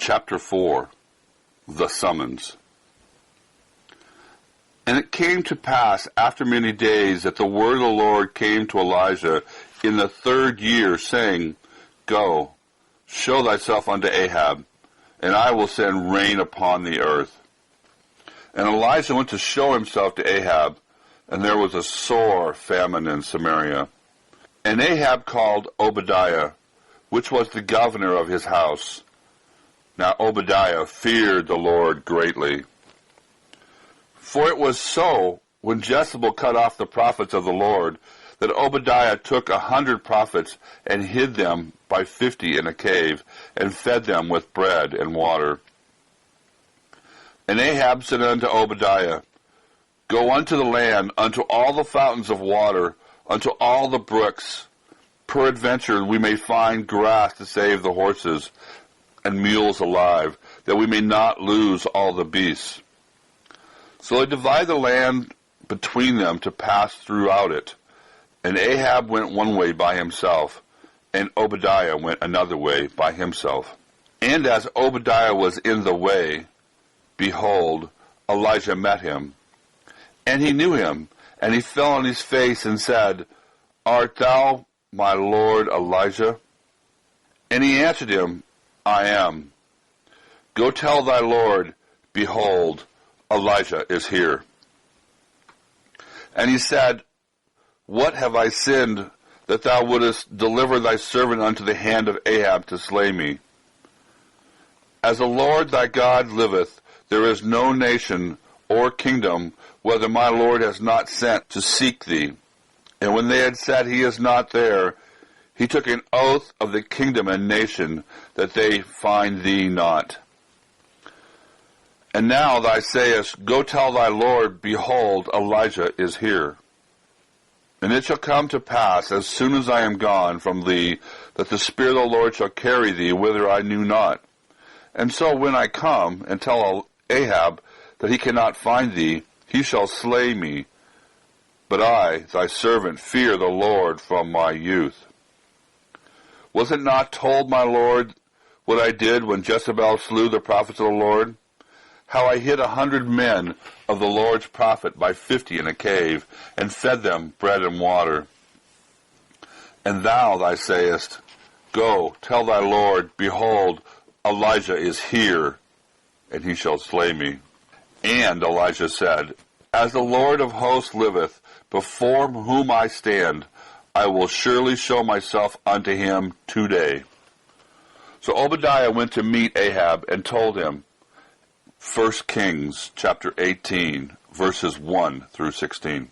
Chapter 4. The Summons. And it came to pass after many days that the word of the Lord came to Elijah in the 3rd year, saying, Go, show thyself unto Ahab, and I will send rain upon the earth. And Elijah went to show himself to Ahab, and there was a sore famine in Samaria. And Ahab called Obadiah, which was the governor of his house. Now Obadiah feared the Lord greatly. For it was so, when Jezebel cut off the prophets of the Lord, that Obadiah took 100 prophets and hid them by 50 in a cave, and fed them with bread and water. And Ahab said unto Obadiah, Go unto the land, unto all the fountains of water, unto all the brooks. Peradventure we may find grass to save the horses, and mules alive, that we may not lose all the beasts. So they divided the land between them to pass throughout it. And Ahab went one way by himself, and Obadiah went another way by himself. And as Obadiah was in the way, behold, Elijah met him. And he knew him, and he fell on his face and said, Art thou my lord Elijah? And he answered him, I am. Go tell thy Lord, behold, Elijah is here. And he said, What have I sinned, that thou wouldest deliver thy servant unto the hand of Ahab to slay me? As the Lord thy God liveth, there is no nation or kingdom, whether my Lord has not sent to seek thee. And when they had said, He is not there, he took an oath of the kingdom and nation, that they find thee not. And now thou sayest, Go tell thy Lord, behold, Elijah is here. And it shall come to pass, as soon as I am gone from thee, that the Spirit of the Lord shall carry thee whither I knew not. And so when I come and tell Ahab that he cannot find thee, he shall slay me. But I, thy servant, fear the Lord from my youth. Was it not told, my Lord, what I did when Jezebel slew the prophets of the Lord? How I hid 100 men of the Lord's prophet by 50 in a cave, and fed them bread and water. And thou sayest, Go, tell thy Lord, behold, Elijah is here, and he shall slay me. And Elijah said, As the Lord of hosts liveth, before whom I stand, I will surely show myself unto him today. So Obadiah went to meet Ahab and told him, 1 Kings chapter 18, verses 1 through 16.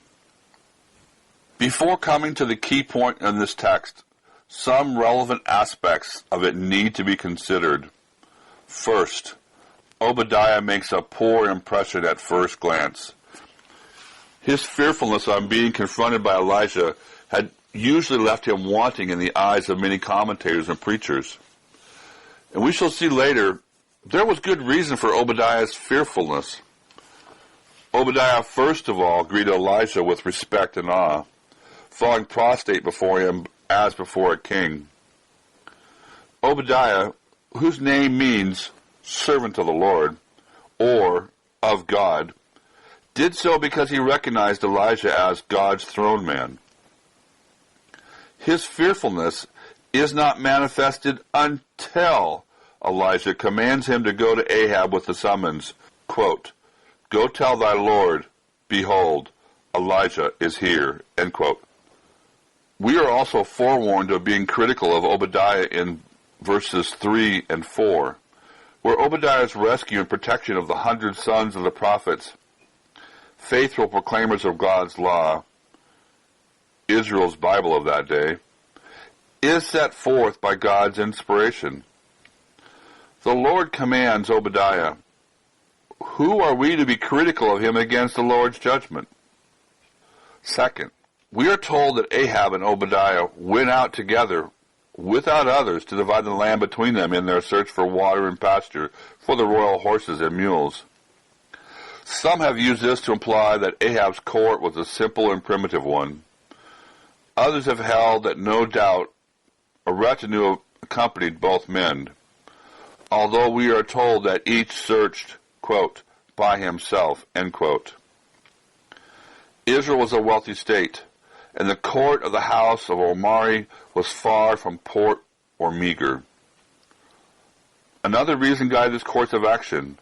Before coming to the key point in this text, some relevant aspects of it need to be considered. First, Obadiah makes a poor impression at first glance. His fearfulness on being confronted by Elijah had usually left him wanting in the eyes of many commentators and preachers. And we shall see later, there was good reason for Obadiah's fearfulness. Obadiah, first of all, greeted Elijah with respect and awe, falling prostrate before him as before a king. Obadiah, whose name means servant of the Lord, or of God, did so because he recognized Elijah as God's throne man. His fearfulness is not manifested until Elijah commands him to go to Ahab with the summons, quote, Go tell thy Lord, behold, Elijah is here, end quote. We are also forewarned of being critical of Obadiah in verses 3 and 4, where Obadiah's rescue and protection of the 100 sons of the prophets, faithful proclaimers of God's law, Israel's Bible of that day, is set forth by God's inspiration. The Lord commands Obadiah, who are we to be critical of him against the Lord's judgment? Second, we are told that Ahab and Obadiah went out together without others to divide the land between them in their search for water and pasture for the royal horses and mules. Some have used this to imply that Ahab's court was a simple and primitive one. Others have held that no doubt a retinue accompanied both men. although we are told that each searched, quote, by himself, end quote. Israel was a wealthy state, and the court of the house of Omari was far from poor or meager. Another reason guided this course of action.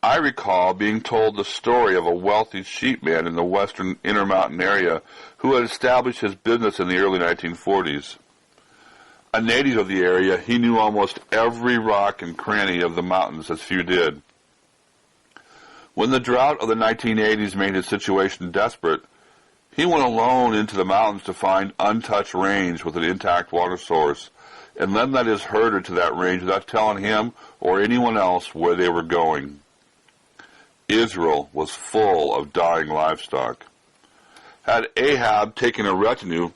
I recall being told the story of a wealthy sheepman in the western Intermountain area who had established his business in the early 1940s. A native of the area, he knew almost every rock and cranny of the mountains as few did. When the drought of the 1980s made his situation desperate, he went alone into the mountains to find untouched range with an intact water source, and then led his herder to that range without telling him or anyone else where they were going. Israel was full of dying livestock. Had Ahab taken a retinue,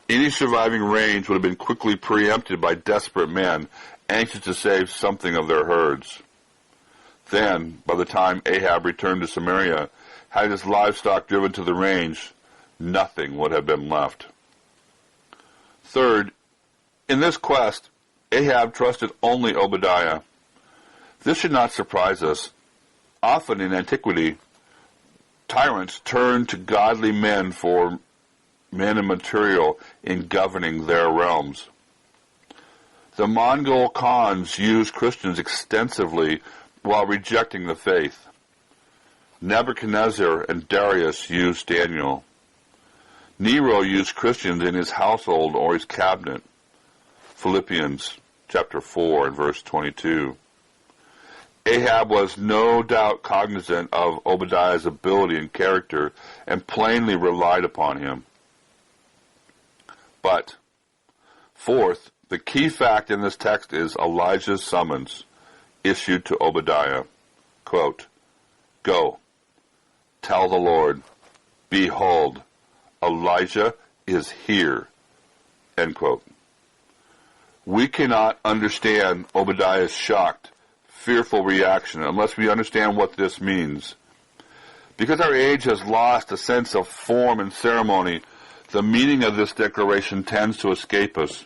any surviving range would have been quickly preempted by desperate men anxious to save something of their herds. Then, by the time Ahab returned to Samaria, had his livestock driven to the range, nothing would have been left. Third, in this quest, Ahab trusted only Obadiah. This should not surprise us. Often in antiquity, tyrants turned to godly men for men and material in governing their realms. The Mongol Khans used Christians extensively while rejecting the faith. Nebuchadnezzar and Darius used Daniel. Nero used Christians in his household or his cabinet. Philippians chapter 4 and verse 22. Ahab was no doubt cognizant of Obadiah's ability and character and plainly relied upon him. But, fourth, the key fact in this text is Elijah's summons issued to Obadiah. Quote, "Go, tell the Lord, behold, Elijah is here." End quote. We cannot understand Obadiah's shocked, fearful reaction unless we understand what this means. Because our age has lost a sense of form and ceremony, the meaning of this declaration tends to escape us.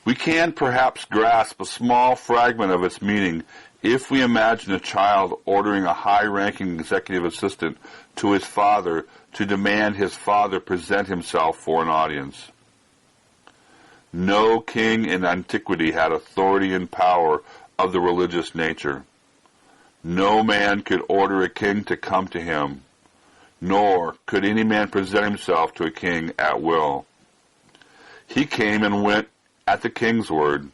We can perhaps grasp a small fragment of its meaning if we imagine a child ordering a high-ranking executive assistant to his father to demand his father present himself for an audience. No king in antiquity had authority and power of the religious nature. No man could order a king to come to him, nor could any man present himself to a king at will. He came and went at the king's word.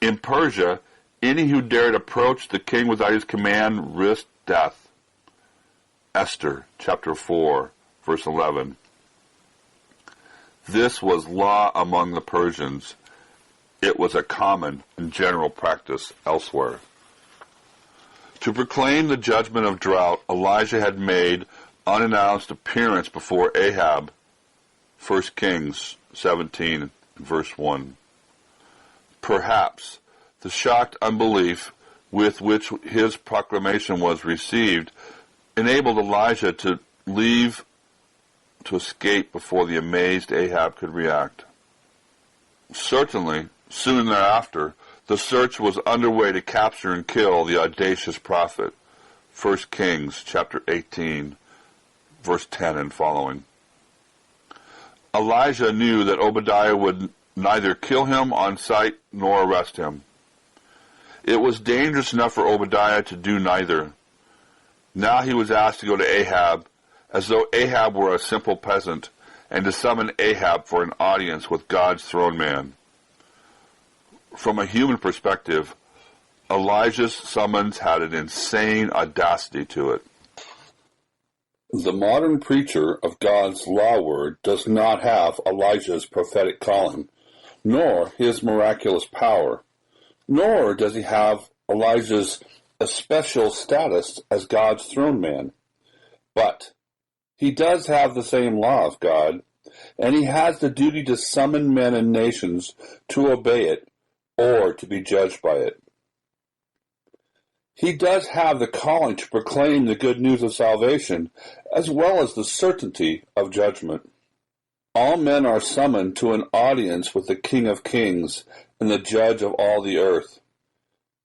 In Persia, any who dared approach the king without his command risked death. Esther chapter 4, verse 11. This was law among the Persians. It was a common and general practice elsewhere. To proclaim the judgment of drought, Elijah had made unannounced appearance before Ahab. 1 Kings 17, verse 1. Perhaps the shocked unbelief with which his proclamation was received enabled Elijah to escape before the amazed Ahab could react. Certainly, soon thereafter, the search was underway to capture and kill the audacious prophet. 1 Kings chapter 18, verse 10 and following. Elijah knew that Obadiah would neither kill him on sight nor arrest him. It was dangerous enough for Obadiah to do neither. Now he was asked to go to Ahab, as though Ahab were a simple peasant, and to summon Ahab for an audience with God's throne man. From a human perspective, Elijah's summons had an insane audacity to it. The modern preacher of God's law word does not have Elijah's prophetic calling, nor his miraculous power, nor does he have Elijah's especial status as God's throne man. But he does have the same law of God, and he has the duty to summon men and nations to obey it or to be judged by it. He does have the calling to proclaim the good news of salvation, as well as the certainty of judgment. All men are summoned to an audience with the King of Kings and the Judge of all the earth.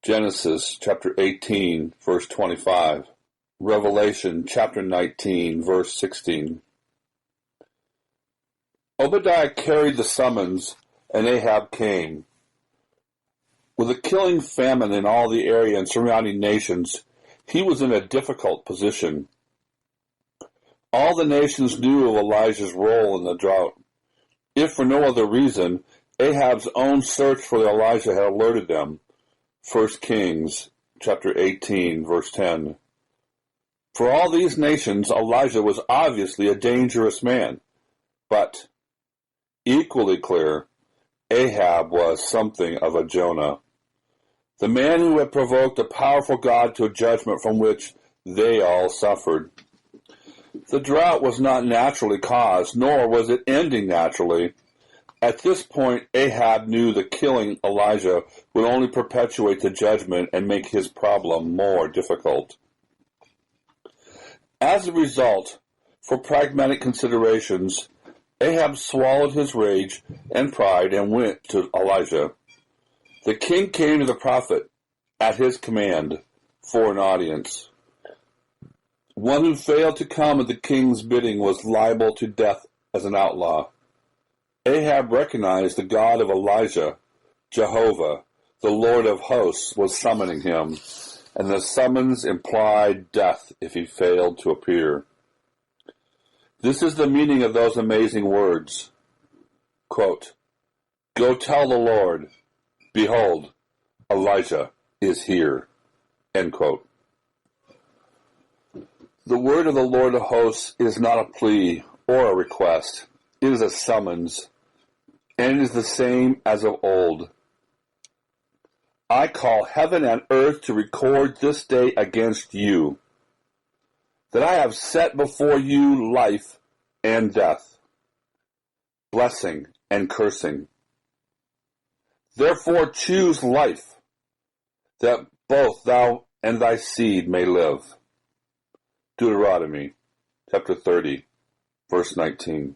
Genesis chapter 18, verse 25. Revelation chapter 19, verse 16. Obadiah carried the summons, and Ahab came. With a killing famine in all the area and surrounding nations, he was in a difficult position. All the nations knew of Elijah's role in the drought. If for no other reason, Ahab's own search for Elijah had alerted them. 1 Kings chapter 18, verse 10. For all these nations, Elijah was obviously a dangerous man. But, equally clear, Ahab was something of a Jonah. The man who had provoked a powerful God to a judgment from which they all suffered. The drought was not naturally caused, nor was it ending naturally. At this point, Ahab knew that killing Elijah would only perpetuate the judgment and make his problem more difficult. As a result, for pragmatic considerations, Ahab swallowed his rage and pride and went to Elijah. The king came to the prophet at his command for an audience. One who failed to come at the king's bidding was liable to death as an outlaw. Ahab recognized the God of Elijah, Jehovah, the Lord of hosts, was summoning him, and the summons implied death if he failed to appear. This is the meaning of those amazing words. Quote, "Go tell the Lord, behold, Elijah is here." End quote. The word of the Lord of hosts is not a plea or a request. It is a summons, and it is the same as of old. I call heaven and earth to record this day against you, that I have set before you life and death, blessing and cursing. Therefore choose life, that both thou and thy seed may live. Deuteronomy chapter 30, verse 19.